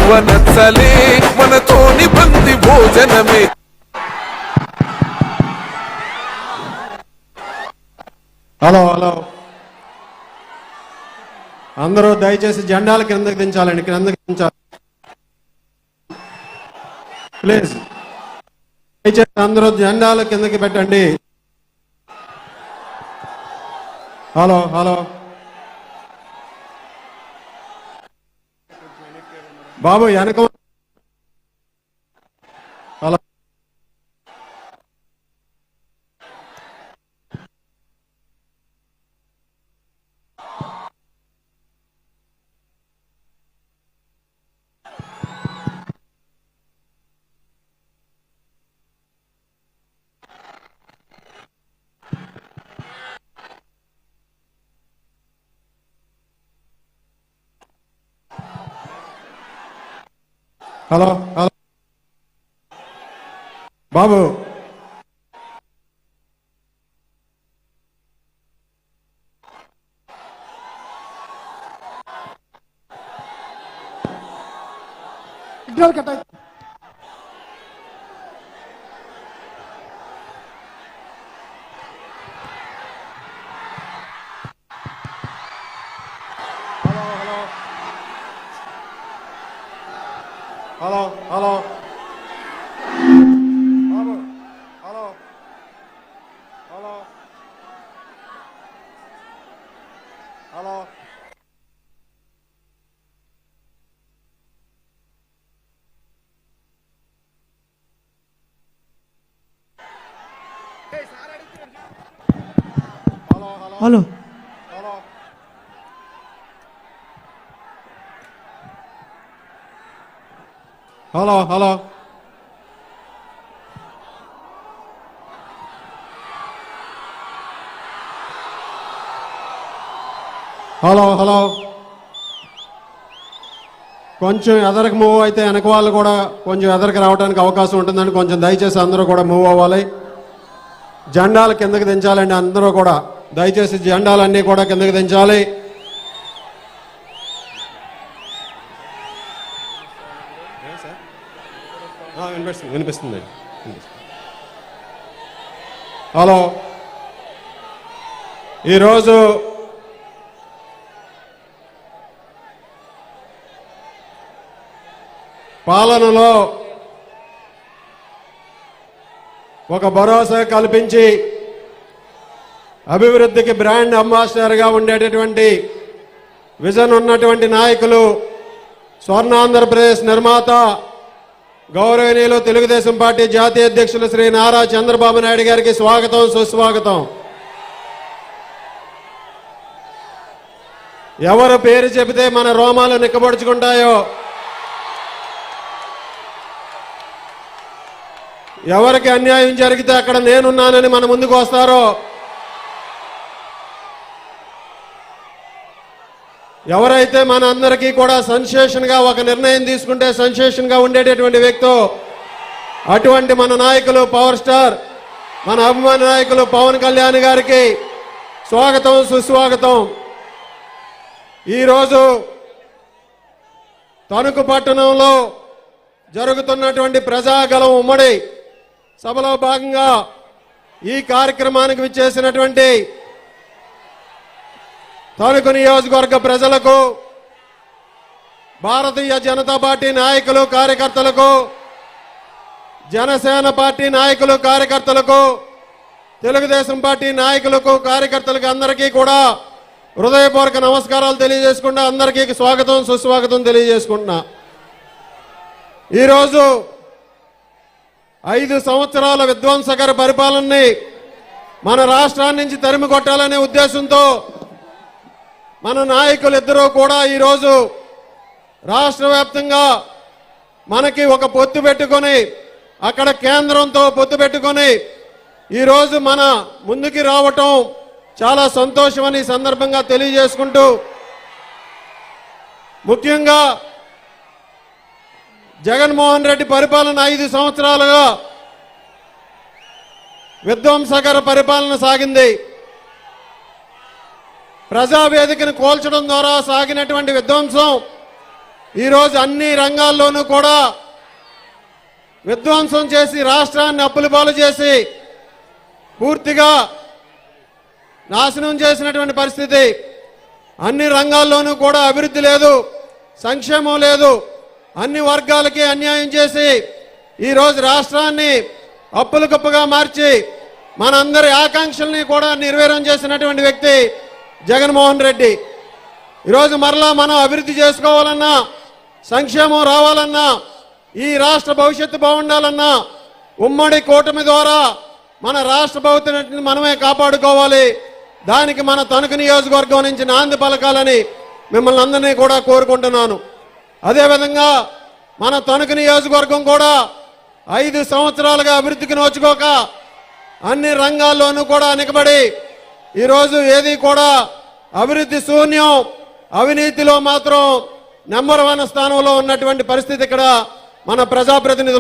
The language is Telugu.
విలువ నచ్చలే మనతోని బంది భోజనమే. హలో హలో అందరూ దయచేసి జెండాలు కిందకి దించాలండి, కిందకి దించాలి ప్లీజ్. దయచేసి అందరూ జెండాలు కిందకి పెట్టండి. హలో హలో బాబు వెనక. హలో హలో హలో బాబు హలో హలో బాబు hello hello hello hello hello hello hello hello hello కొంచెం ఎదరికి మూవ్ అయితే వెనక వాళ్ళు కూడా కొంచెం ఎదరికి రావడానికి అవకాశం ఉంటుందండి. కొంచెం దయచేసి అందరూ కూడా మూవ్ అవ్వాలి. జెండాలు కిందకి దించాలండి. అందరూ కూడా దయచేసి జెండాలన్నీ కూడా కిందకి దించాలి. వినిపిస్తుంది వినిపిస్తుంది. హలో ఈరోజు పాలనలో ఒక భరోసా కల్పించి అభివృద్ధికి బ్రాండ్ అంబాసిడర్గా ఉండేటటువంటి విజన్ ఉన్నటువంటి నాయకులు, స్వర్ణాంధ్రప్రదేశ్ నిర్మాత, గౌరవనీయులు తెలుగుదేశం పార్టీ జాతీయ అధ్యక్షులు శ్రీ నారా చంద్రబాబు నాయుడు గారికి స్వాగతం, సుస్వాగతం. ఎవరు పేరు చెబితే మన రోమాలు నిక్కబొడుచుకుంటాయో, ఎవరికి అన్యాయం జరిగితే అక్కడ నేనున్నానని మన ముందుకు వస్తారో, ఎవరైతే మన అందరికీ కూడా సెన్సేషన్గా ఒక నిర్ణయం తీసుకుంటే సెన్సేషన్గా ఉండేటటువంటి వ్యక్తి, అటువంటి మన నాయకులు పవర్ స్టార్, మన అభిమాన నాయకులు పవన్ కళ్యాణ్ గారికి స్వాగతం, సుస్వాగతం. ఈరోజు తణుకు పట్టణంలో జరుగుతున్నటువంటి ప్రజాగలం ఉమ్మడి సభలో భాగంగా ఈ కార్యక్రమానికి విచ్చేసినటువంటి తణుకు నియోజకవర్గ ప్రజలకు, భారతీయ జనతా పార్టీ నాయకులు కార్యకర్తలకు, జనసేన పార్టీ నాయకులు కార్యకర్తలకు, తెలుగుదేశం పార్టీ నాయకులకు కార్యకర్తలకు అందరికీ కూడా హృదయపూర్వక నమస్కారాలు తెలియజేసుకుంటూ అందరికీ స్వాగతం, సుస్వాగతం తెలియజేసుకుంటున్నా. ఈరోజు 5 సంవత్సరాల విధ్వంసకర పరిపాలనని మన రాష్ట్రాన్ని నుంచి తరిమి కొట్టాలనే ఉద్దేశంతో మన నాయకులు ఇద్దరూ కూడా ఈరోజు రాష్ట్ర వ్యాప్తంగా మనకి ఒక పొత్తు పెట్టుకొని, అక్కడ కేంద్రంతో పొత్తు పెట్టుకొని ఈరోజు మన ముందుకి రావటం చాలా సంతోషమని సందర్భంగా తెలియజేసుకుంటూ, ముఖ్యంగా జగన్మోహన్ రెడ్డి పరిపాలన 5 సంవత్సరాలుగా విధ్వంసకర పరిపాలన సాగింది. ప్రజావేదికను కోల్చడం ద్వారా సాగినటువంటి విధ్వంసం ఈరోజు అన్ని రంగాల్లోనూ కూడా విధ్వంసం చేసి రాష్ట్రాన్ని అప్పుల పాలు చేసి పూర్తిగా నాశనం చేసినటువంటి పరిస్థితి. అన్ని రంగాల్లోనూ కూడా అభివృద్ధి లేదు, సంక్షేమం లేదు, అన్ని వర్గాలకి అన్యాయం చేసి ఈరోజు రాష్ట్రాన్ని అప్పుల కుప్పగా మార్చి మనందరి ఆకాంక్షల్ని కూడా నిర్వీర్యం చేసినటువంటి వ్యక్తి జగన్మోహన్ రెడ్డి. ఈరోజు మరలా మనం అభివృద్ధి చేసుకోవాలన్నా, సంక్షేమం రావాలన్నా, ఈ రాష్ట్ర భవిష్యత్తు బాగుండాలన్నా ఉమ్మడి కూటమి ద్వారా మన రాష్ట్ర భవిష్యత్తుని మనమే కాపాడుకోవాలి. దానికి మన తణుకు నియోజకవర్గం నుంచి నాంది పలకాలని మిమ్మల్ని అందరినీ కూడా కోరుకుంటున్నాను. అదేవిధంగా మన తణుకు నియోజకవర్గం కూడా 5 సంవత్సరాలుగా అభివృద్ధికి నోచుకోక అన్ని రంగాల్లోనూ కూడా వెనుకబడి ఈరోజు ఏది కూడా అభివృద్ధి శూన్యం, అవినీతిలో మాత్రం నెంబర్ 1 స్థానంలో ఉన్నటువంటి పరిస్థితి ఇక్కడ మన ప్రజాప్రతినిధులు